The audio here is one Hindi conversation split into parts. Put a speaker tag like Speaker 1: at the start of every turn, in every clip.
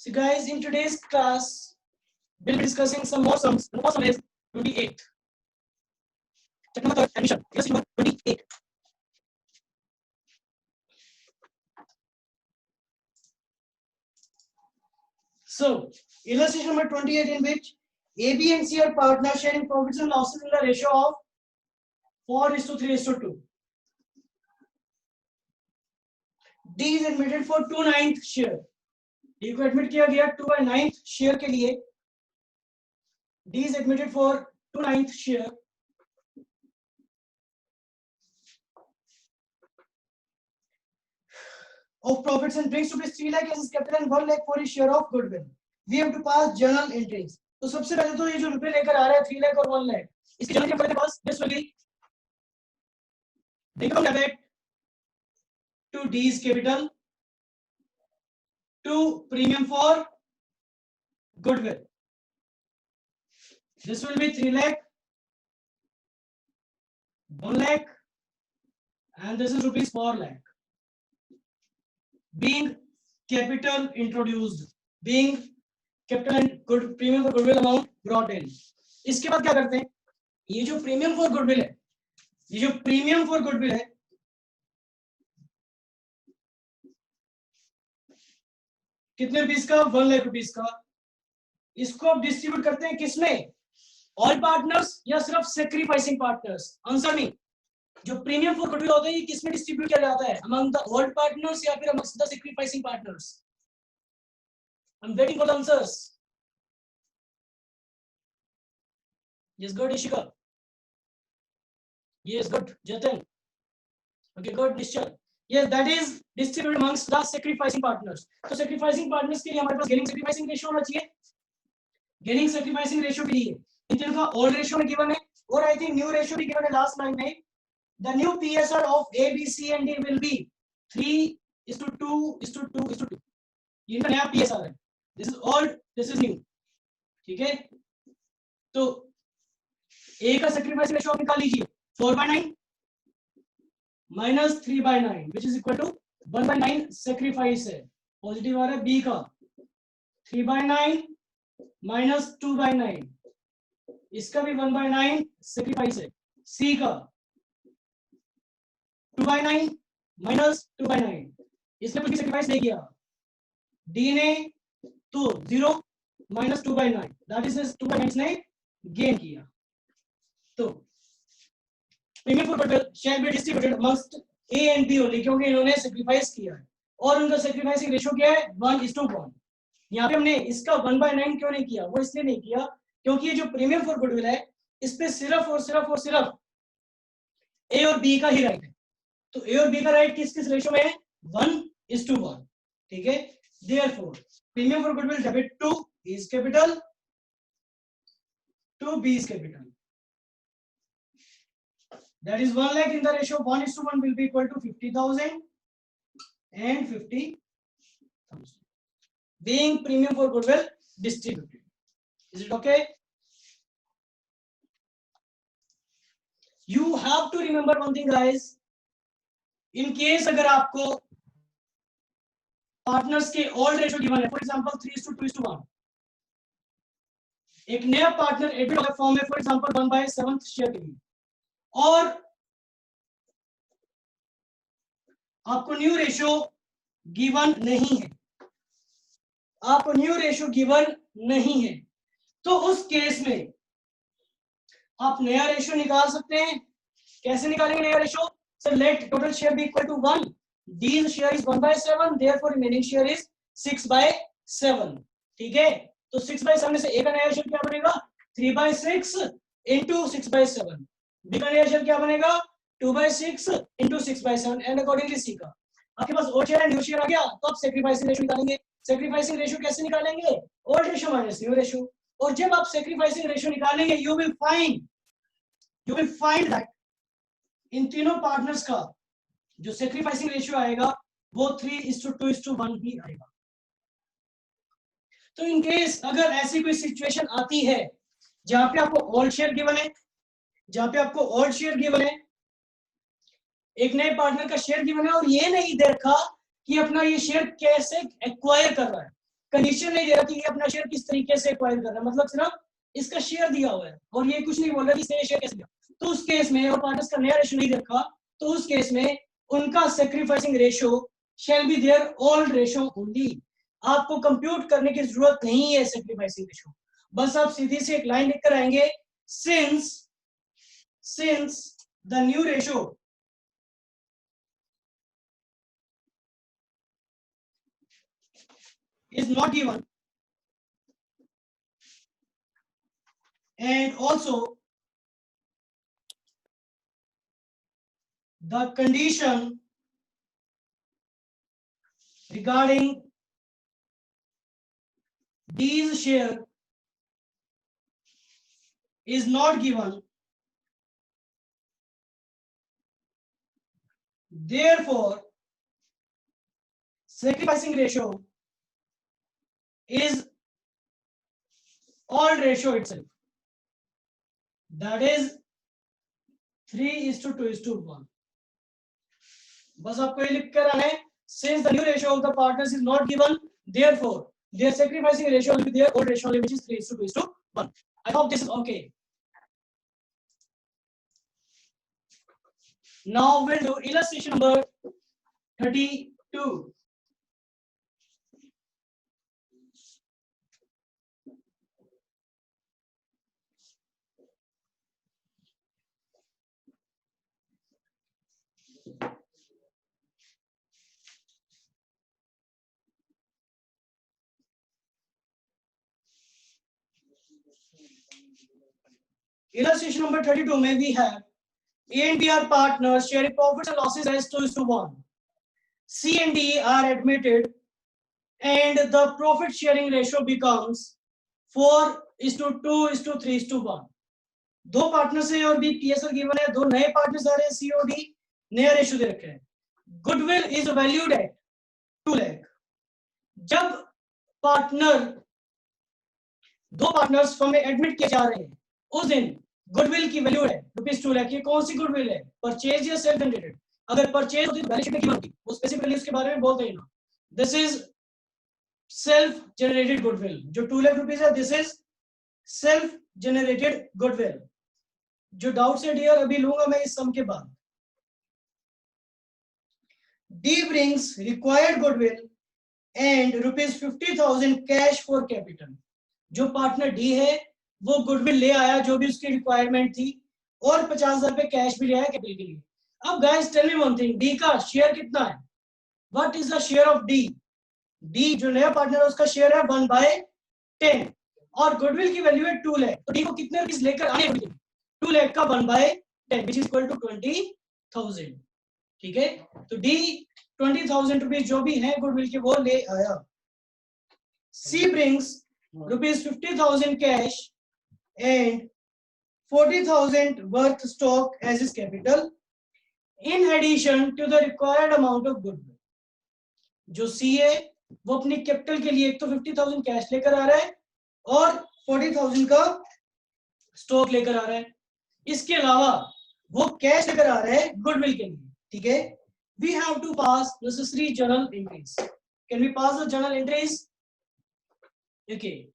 Speaker 1: So guys, in today's class, we'll be discussing some more sums. The first sum is 28. Chapter number 3, admission. Exercise number 28. So, illustration number 28 in which A, B and C are partners sharing profits and losses in the ratio of 4:3:2. D is admitted for 2/9 share. D को admit किया गया 2/9 share के लिए. D is admitted for 2/9 share. Of profits and brings rupees 3 lakh as his capital and 1 lakh for his share of goodwill. We have to pass journal entries. तो सबसे पहले तो ये जो रुपए लेकर आ रहा है 3 लाख और 1 लाख, इसकी जर्नल एंट्री हमारे पास this will be income debit to D's capital to premium for goodwill. This will be 3 lakh, 1 lakh, and this is rupees 4 lakh. Being capital introduced, being capital and good premium for goodwill amount brought in. इसके बाद क्या करते हैं, ये जो प्रीमियम फॉर गुडविल है, ये जो प्रीमियम फॉर गुडविल है, कितने रुपीस का, 1 लाख रुपीस का, इसको आप डिस्ट्रीब्यूट करते हैं किसमें, ऑल पार्टनर्स या सिर्फ सेक्रीफाइसिंग पार्टनर्स? आंसर नहीं. जो प्रीमियम फॉर गुडविल होता है ये किसमें डिस्ट्रीब्यूट किया जाता है, अमंग द ऑल पार्टनर्स या फिर among the sacrificing partners? I am waiting for the answers. Yes, good, Ishika. Yes, good, Jatan. Okay, good, Nishchal. Yes, that is distributed amongst the sacrificing partners. So sacrificing partners के लिए हमारे पास गेनिंग सैक्रिफाइसिंग रेशियो होना चाहिए. गेनिंग सैक्रिफाइसिंग रेशियो के लिए इन तीनों का ओल्ड रेशियो में गिवन है और आई थिंक न्यू रेशियो भी गिवन है लास्ट लाइन में. The new PSR of A, B, C and D will be 3:2:2:2. ये इनका नया PSR है. This is old, this is new. ठीक है, तो A का सैक्रिफाइसिंग रेशियो आप निकाल लीजिए. 4/9 minus 3/9 which is equal to 1/9 sacrifice है. पॉजिटिव आ रहा है. B का 3/9 minus 2/9, इसका भी 1/9 सैक्रिफाइस है. C का 2/9 minus 2/9, इसने कुछ भी सैक्रिफाइस नहीं किया. D ने तो 0 minus 2/9, that is 2/9 ने गेन किया. तो premium for goodwill shall be distributed amongst A and B only, क्योंकि इन्होंने सैक्रिफाइस किया है और उनका सैक्रिफाइसिंग रेशियो क्या है, 1:1. यहाँ पे हमने इसका 1/9 क्यों नहीं किया, वो इसलिए नहीं किया क्योंकि ये जो प्रीमियम फॉर गुडविल है इस पे सिर्फ और सिर्फ A और B का ही राइट है. तो A और B का राइट किस किस रेशियो में है, 1:1. ठीक है, therefore premium for goodwill debit to A's capital to B's capital. That is 1 lakh in the ratio 1:1 will be equal to 50,000 and 50,000. Being premium for goodwill distributed. Is it okay? You have to remember one thing, guys. In case अगर आपको पार्टनर्स के ओल्ड रेशियो गिवन है, फॉर एग्जांपल 3:2:1, एक नया पार्टनर एडमिट होगा फॉर्म में, फॉर एग्जांपल 1/7 शेयर के लिए, और आपको न्यू रेशियो गिवन नहीं है, आपको न्यू रेशियो गिवन नहीं है, तो उस केस में आप नया रेशियो निकाल सकते हैं. कैसे निकालेंगे नया ratio? Sir let total share be equal to 1. D's share is 1/7, therefore remaining share is 6/7. ठीक है, तो 6/7 से A का नया शेयर क्या बनेगा, 3/6 into 6/7. B का नया शेयर क्या बनेगा, 2/6 into 6/7 एंड अकॉर्डिंगली C का. आपके पास old share and new share आ गया, तो आप सैक्रिफाइसिंग रेशियो निकालेंगे. सैक्रिफाइसिंग रेशियो कैसे निकालेंगे, old ratio minus new ratio. और जब आप सैक्रिफाइसिंग रेशियो निकालेंगे you will find that in तीनों पार्टनर्स का जो सैक्रिफाइसिंग रेशियो आएगा वो 3:2:1 ही आएगा. तो इन केस अगर ऐसी कोई सिचुएशन आती है जहां पे आपको ओल्ड शेयर गिवन है, एक नए पार्टनर का शेयर गिवन है और ये नहीं देखा कि अपना ये शेयर कैसे एक्वायर कर रहा है, कंडीशन नहीं दे रहा कि ये अपना शेयर किस तरीके से एक्वायर कर रहा है, मतलब सिर्फ इसका शेयर दिया हुआ है और ये कुछ नहीं बोल रहा कि इसने शेयर कैसे दिया। तो उस केस में, और पार्टनर्स का नया रेशो नहीं रखा, तो उस केस में उनका sacrificing ratio shall be their old ratio only. आपको कंप्यूट करने की जरूरत नहीं है सेक्रीफाइसिंग रेशो, बस आप सीधी से एक लाइन लिखकर आएंगे, since the new ratio is not given and also the condition regarding D's share is not given, therefore sacrificing ratio is old ratio itself, that is 3:2:1। बस आपको ये लिख कर आना है, since the new ratio of the partners is not given, therefore their sacrificing ratio will be their old ratio which is 3:2:1। I hope this is okay. Now we'll do illustration number 32. Illustration number 32 में we have A and B are partners sharing profits and losses as 2:1. C and D are admitted and the profit sharing ratio becomes 4:2:3:1। दो पार्टनर्स है और बी पीएसएल गिवन है, दो नए पार्टनर्स आ रहे हैं सी और डी, नया रेशियो दे रखे हैं। Goodwill is valued at 2 lakh. जब दो पार्टनर्स फर्म में एडमिट किए जा रहे हैं उस दिन गुडविल की वैल्यू है ₹2 लाख। ये कौन सी गुडविल है, परचेज या सेल्फ जनरेटेड? अगर परचेज होती तो बैलेंस शीट में गिवन होती, वो स्पेसिफिक वैल्यू के बारे में बोलते हैं ना। This is self generated goodwill, जो ₹2 लाख है, this is self generated goodwill. जो डाउट्स है डियर अभी लूंगा मैं इस सम के बाद। D brings required goodwill and ₹50,000 cash for capital. जो पार्टनर डी है वो गुडविल ले आया जो भी उसकी रिक्वायरमेंट थी, और 50,000 रुपए कैश भी ले आया कैपिटल के लिए। अब guys tell me one thing, D का शेयर कितना है? What is the share of D? D जो नया पार्टनर है उसका शेयर है 1/10 और गुडविल की वैल्यू है 2 लाख। तो डी को कितने रुपीस लेकर आने हैं? 2 लाख का 1/10 विच इज इक्वल टू 20,000। ठीक है, तो डी 20,000 रुपीज जो भी है गुडविल के वो ले आया। सी brings ₹50,000 cash and 40,000 worth stock as his capital in addition to the required amount of goodwill। जो सी है वो अपनी कैपिटल के लिए एक तो 50,000 कैश लेकर आ रहा है और 40,000 का स्टॉक लेकर आ रहा है। इसके अलावा वो कैश लेकर आ रहा है गुडविल के लिए। ठीक है, we have to pass necessary journal entries. Can we pass the journal entries? Okay,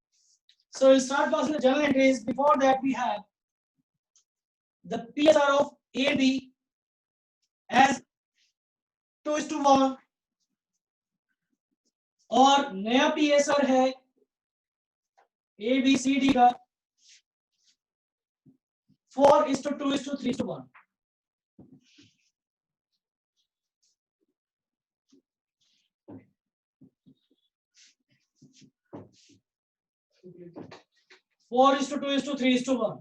Speaker 1: so we'll start passing the journal entries. Before that we have the PSR of A and B as 2:1 और नया PSR है A B C D का 4:2:3:1। Four is to 2:3:1।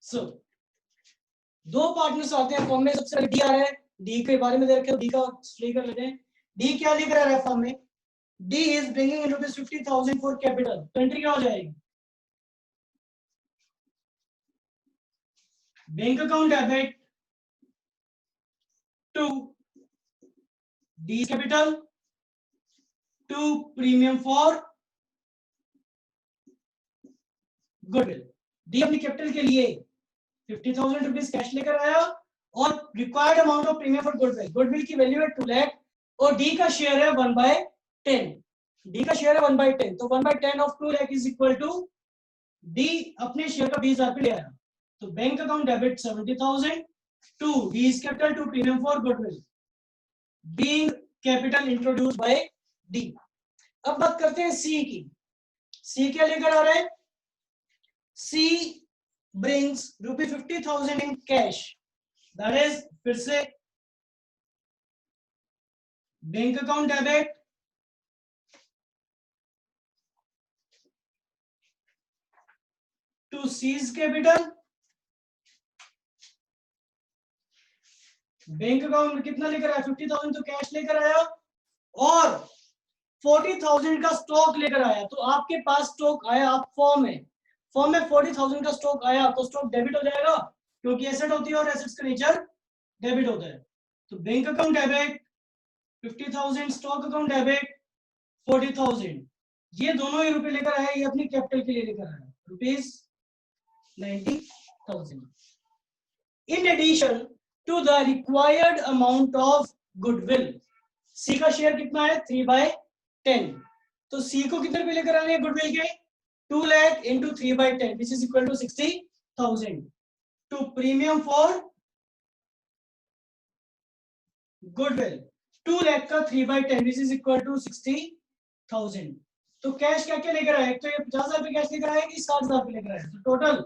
Speaker 1: So दो पार्टनर्स आते हैं फॉर्म में, सबसे पहले डी आ रहा है, डी के बारे में दे रखे हो, डी का स्टडी कर लेते हैं। डी क्या लेकर आ रहा है फॉर्म में? D is bringing in ₹50,000 for capital. तो एंट्री क्या हो जाएगी? Bank account debit to D capital to premium for goodwill. D अपनी कैपिटल के लिए 50,000 रुपीज कैश लेकर आया और required amount of premium for goodwill. Goodwill की वैल्यू है 2 लाख और डी का शेयर है 1/10, डी का शेयर है 1/10, तो 1/10 of 2 lakh is equal to D अपने शेयर का 20,000 पे ले आया, तो bank account debit 70,000 to D is capital to premium for goodwill being capital introduce by D. अब बात करते हैं सी की। सी क्या लेकर आ रहे हैं? C brings ₹50,000 in cash, that is फिर से bank account debit to C's capital, bank account में कितना लेकर आया? 50,000 तो कैश लेकर आया और 40,000 का स्टॉक लेकर आया। तो आपके पास स्टॉक आया, आप फॉर्म में 40,000 का स्टॉक आया, तो स्टॉक डेबिट हो जाएगा क्योंकि एसेट होती है और एसेट्स का नेचर डेबिट होता है। तो bank account debit 50,000, stock account debit 40,000, ये दोनों ही रुपए लेकर आया, ये अपनी कैपिटल के लिए लेकर आया ₹90,000 in addition to the required amount of goodwill. C का शेयर कितना है? 3/10, तो सी को कितने रुपए लेकर आने हैं गुडविल के? 2 lakh into 3/10 which is equal to 60,000 to premium for goodwill. 2 lakh का 3/10 विच इज इक्वल टू 60,000। तो कैश क्या क्या लेकर आए? तो ये 50,000 रुपए कैश लेकर आए कि 60,000 रुपए लेकर आए? तो टोटल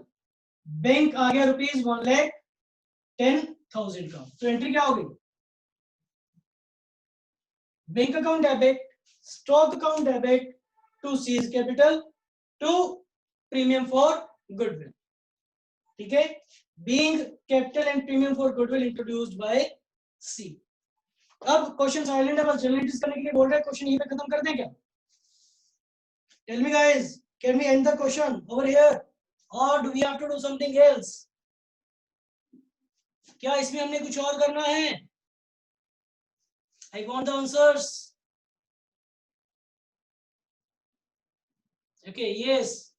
Speaker 1: बैंक आ गया ₹1,10,000 का। तो एंट्री क्या होगी? Bank account debit, stock account debit to C's capital to premium for goodwill, ठीक है, being capital and premium for goodwill introduced by C. अब क्वेश्चन साइलेंट है, बस जनरलाइज करने के लिए बोल रहा है। क्वेश्चन यहीं पे खत्म कर दें क्या? Tell me guys, can we end the question over here और do we have to do something else? क्या इसमें हमने कुछ और करना है? I want the answers. Okay, yes,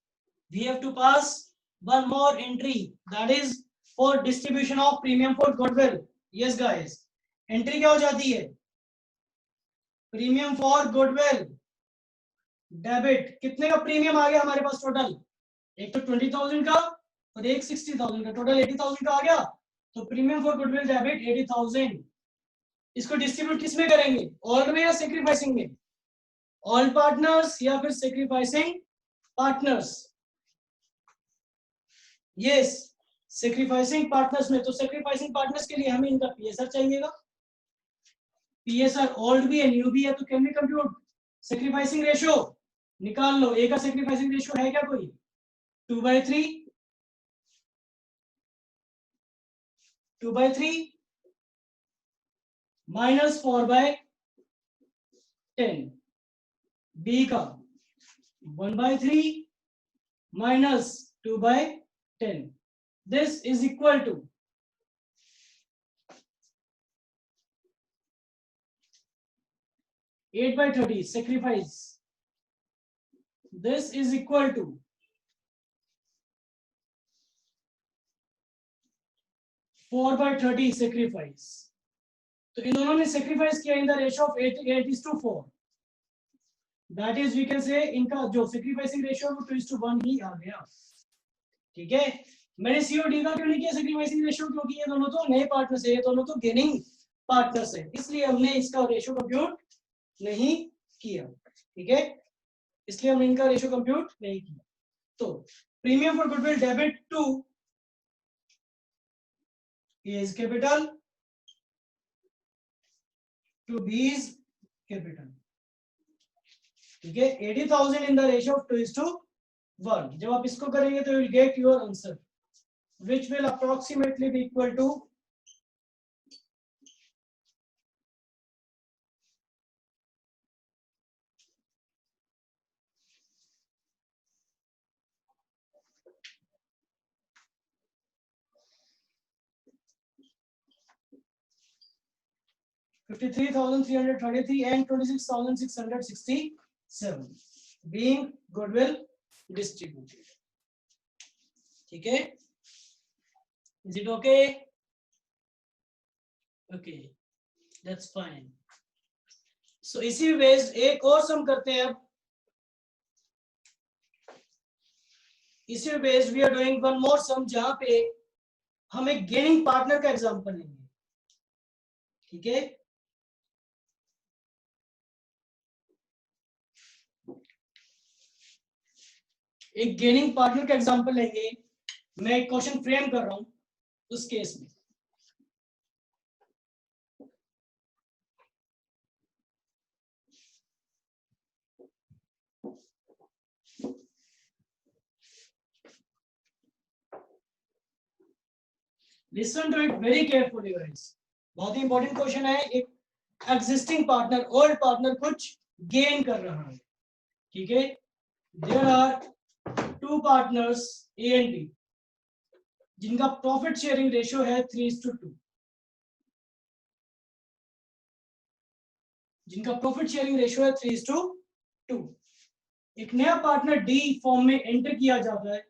Speaker 1: we have to pass one more entry, that is for distribution of premium for goodwill. Yes guys, entry क्या हो जाती है? Premium for goodwill debit. कितने का प्रीमियम आ गया हमारे पास टोटल? एक तो 20,000 का और एक 60,000 का, टोटल 80,000 का आ गया। तो प्रीमियम फॉर गुडविल डेबिट 80,000। इसको डिस्ट्रीब्यूट किस में करेंगे? ऑल में या सेक्रीफाइसिंग में? ऑल पार्टनर्स या फिर sacrificing partners? Yes, sacrificing partners में। तो सेक्रीफाइसिंग पार्टनर्स के लिए हमें इनका पीएसआर चाहिएगा। पीएसआर ओल्ड भी है, न्यू भी है, तो can we compute sacrificing ratio? निकाल लो। ए का सेक्रीफाइसिंग रेशियो है क्या कोई? 2/3, 2/3 माइनस 4/10। बी का 1/3 minus 2/10, this is equal to 8/30 sacrifice, this is equal to 4/30 sacrifice। तो इन दोनों ने सेक्रीफाइस किया in the ratio of 8:4, that is we can say इनका जो सेक्रीफाइसिंग रेशियो वो 2:1 ही आ गया, ठीक है। मैंने सीओडी का क्यों नहीं किया सेक्रीफाइसिंग रेशियो? क्योंकि ये दोनों तो नए पार्टनर्स है, ये दोनों तो गेनिंग पार्टनर्स है, इसलिए हमने इसका रेशियो कंप्यूट नहीं किया, ठीक है, इसलिए हमने इनका रेशियो कंप्यूट नहीं किया। तो premium for goodwill debit to is capital to B is capital, ठीक है। 80,000 in the ratio of 2:1। जब आप इसको करेंगे तो you will get your answer which will approximately be equal to 53,333 and 26,667 being goodwill distributed, ठीक है। Is it okay? Okay, that's fine. सो इसी बेस्ड एक और सम करते हैं अब। इसी based we are doing one more sum, जहां पे हम एक गेनिंग पार्टनर का एग्जांपल लेंगे, ठीक है। एक गेनिंग पार्टनर का एग्जांपल लेंगे, मैं एक क्वेश्चन फ्रेम कर रहा हूं उस केस में। Listen to it very carefully guys, बहुत ही इंपॉर्टेंट क्वेश्चन है। एक एग्जिस्टिंग पार्टनर, ओल्ड पार्टनर कुछ गेन कर रहा है, ठीक है। There are two partners A and B, जिनका प्रॉफिट शेयरिंग रेशियो है 3:2, जिनका प्रॉफिट शेयरिंग रेशियो है 3:2। एक नया पार्टनर डी फॉर्म में एंटर किया जाता है,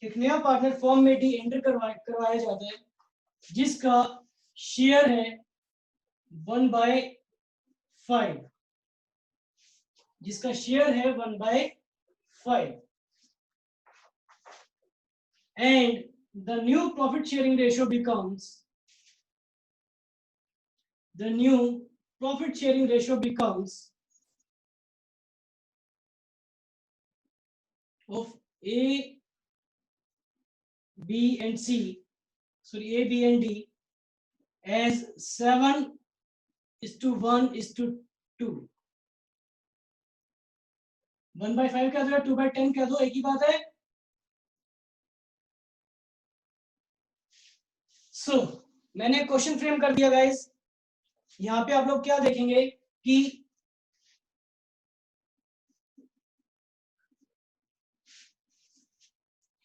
Speaker 1: एक नया पार्टनर फॉर्म में डी एंटर करवाया जाता है, जिसका शेयर है 1/5, जिसका शेयर है 1/5, and the new profit sharing ratio becomes of A, B and C, sorry, A, B and D as 7:1:2। 1/5 कह दो या 2/10 कह दो, एक ही बात है। सो मैंने क्वेश्चन फ्रेम कर दिया गाइस। यहाँ पे आप लोग क्या देखेंगे कि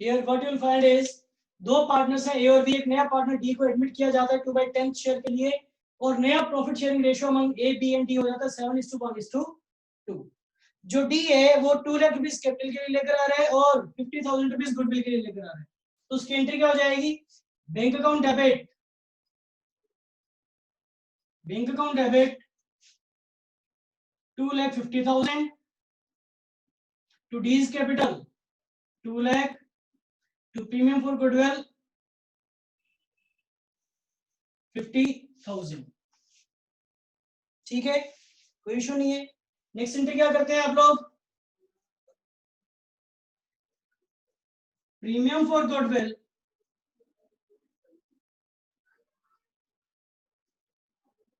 Speaker 1: here what you will find is दो पार्टनर्स हैं ए और बी, एक नया पार्टनर डी को एडमिट किया जाता है 2/10 शेयर के लिए, और नया profit sharing ratio among A, B and D हो जाता है 7:1:2। जो डी है वो 2 लाख रुपीज कैपिटल के लिए लेकर आ रहा है और 50,000 रुपीज गुडविल के लिए लेकर आ रहा है, तो उसकी एंट्री क्या हो जाएगी? Bank account debit 2,50,000 to D's capital 2 lakh, to premium for goodwill 50,000, ठीक है, कोई इशू नहीं है। नेक्स्ट एंट्री क्या करते हैं आप लोग? Premium for goodwill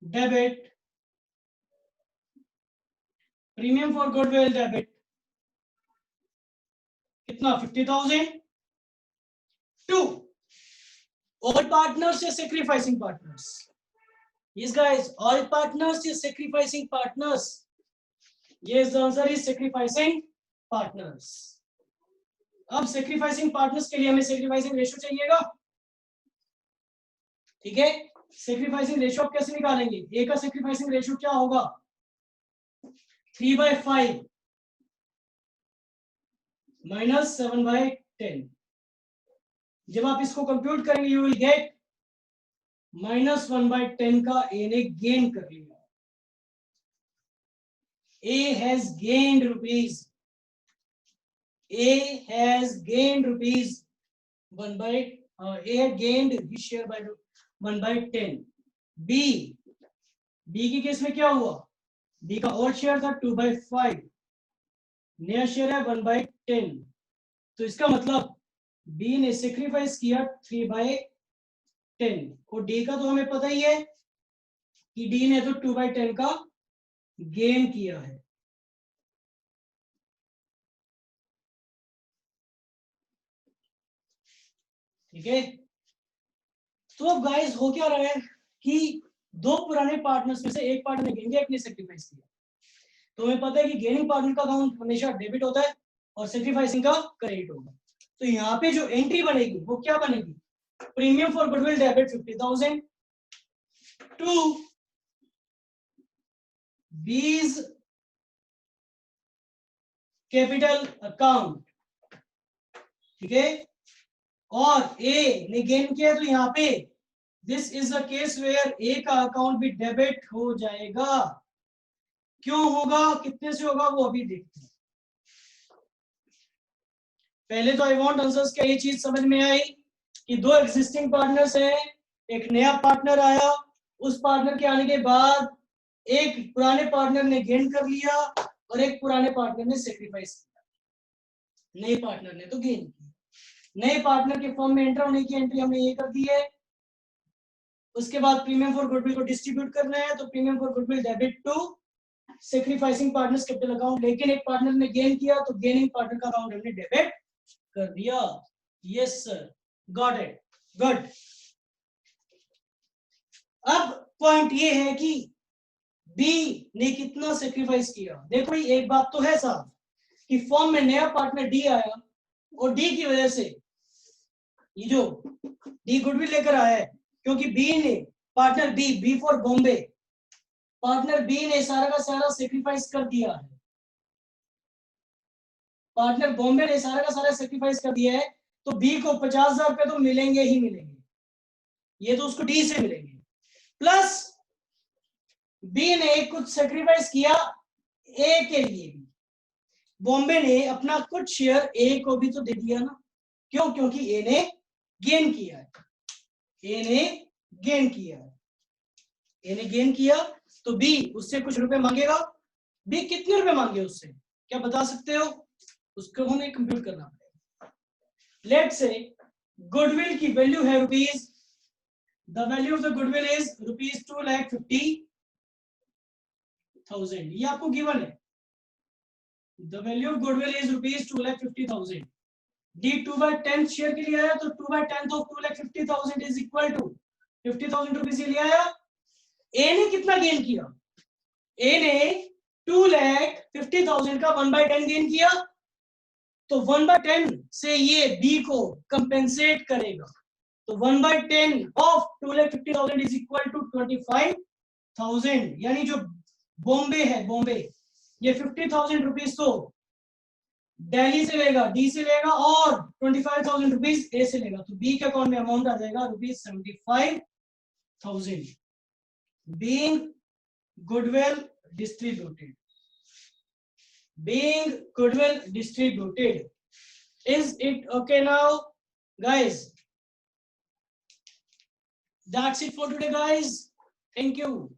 Speaker 1: debit, premium for goodwill debit कितना? 50,000 टू all partners या sacrificing partners? Yes guys, all partners या sacrificing partners? Yes, the answer is sacrificing partners. अब sacrificing partners के लिए हमें sacrificing ratio चाहिएगा, ठीक है। sacrificing ratio आप कैसे निकालेंगे? ए का sacrificing ratio क्या होगा? 3/5 minus 7/10। जब आप इसको कंप्यूट करेंगे यू विल गेट -1/10 का ए ने गेन कर लिया। A has gained rupees, A has gained rupees 1/A gained his share by 1/10। B की केस में क्या हुआ? बी का ओल्ड शेयर था 2/5, नया शेयर है 1/10, तो इसका मतलब बी ने सेक्रीफाइस किया 3/10, और डी का तो हमें पता ही है कि डी ने तो 2/10 का गेन किया है। ठीक है, तो अब गाइस हो क्या रहा है कि दो पुराने पार्टनर्स में से एक पार्टनर ने गेन किया, एक ने सेक्रीफाइस किया। तो हमें पता है कि गेनिंग पार्टनर का अकाउंट हमेशा डेबिट होता है और सेक्रीफाइसिंग का क्रेडिट होगा। तो यहाँ पे जो एंट्री बनेगी वो क्या बनेगी? Premium for goodwill debit 50,000 to B's capital account, ठीक है। और ए ने गेन किया तो यहाँ पे this is a case where A का अकाउंट भी डेबिट हो जाएगा। क्यों होगा, कितने से होगा वो अभी देखते हैं। पहले तो आई वांट आंसर्स। क्या ये चीज समझ में आई कि दो एग्जिस्टिंग पार्टनर्स हैं, एक नया पार्टनर आया, उस पार्टनर के आने के बाद एक पुराने पार्टनर ने गेन कर लिया और एक पुराने पार्टनर ने सेक्रीफाइस किया। नए पार्टनर ने तो गेन किया। नए पार्टनर के फॉर्म में एंटर होने की एंट्री हमने ये कर दी है। उसके बाद प्रीमियम फॉर गुडविल को डिस्ट्रीब्यूट करना है, तो premium for goodwill debit to sacrificing partners capital account. लेकिन एक पार्टनर ने गेन किया तो गेनिंग पार्टनर का अकाउंट हमने डेबिट कर दिया। Yes sir, got it, good. अब पॉइंट ये है कि बी ने कितना सेक्रीफाइस किया। देखो एक बात तो है साहब कि फॉर्म में नया पार्टनर डी आया और डी की वजह से ये जो डी गुडविल लेकर आया है, क्योंकि बी ने partner B for Bombay, partner B ने सारा का सारा सेक्रीफाइस कर दिया है। पार्टनर बॉम्बे ने सारा का सारा सेक्रीफाइस कर दिया है, तो बी को 50,000 रुपए तो मिलेंगे ही मिलेंगे। ये तो उसको डी से मिलेंगे, प्लस बी ने कुछ सेक्रीफाइस किया ए के लिए भी। बॉम्बे ने अपना कुछ शेयर ए को भी तो दे दिया ना। क्यों? क्योंकि ए ने गेन किया है। ए ने गेन किया है। ए ने गेन किया तो बी उससे कुछ रुपए मांगेगा। बी कितने रुपए मांगे उससे, क्या बता सकते हो? उसको हमें कंप्यूट करना पड़ेगा। लेट्स से गुडविल की वैल्यू है rupees, the value of the goodwill is rupees 2,50,000। ये आपको गिवन है। The value of goodwill is rupees 2,50,000। D 2/10 share के लिए आया, तो 2/10 of 2,50,000 is equal to 50,000 rupees लिए आया। ए ने कितना गेन किया? ए ने 2,50,000 का 1/10 गेन किया, तो 1/10 से ये बी को कंपेंसेट करेगा। तो 1/10 ऑफ 2,50,000 इज इक्वल टू 25,000। यानी जो बॉम्बे है, बॉम्बे ये 50,000 रुपीज तो दिल्ली से लेगा, डी से लेगा, और 25,000 रुपीज ए से लेगा। तो बी के अकाउंट में अमाउंट आ जाएगा rupees 75,000 being goodwill distributed. Being goodwill distributed. Is it okay now, guys? That's it for today, guys. Thank you.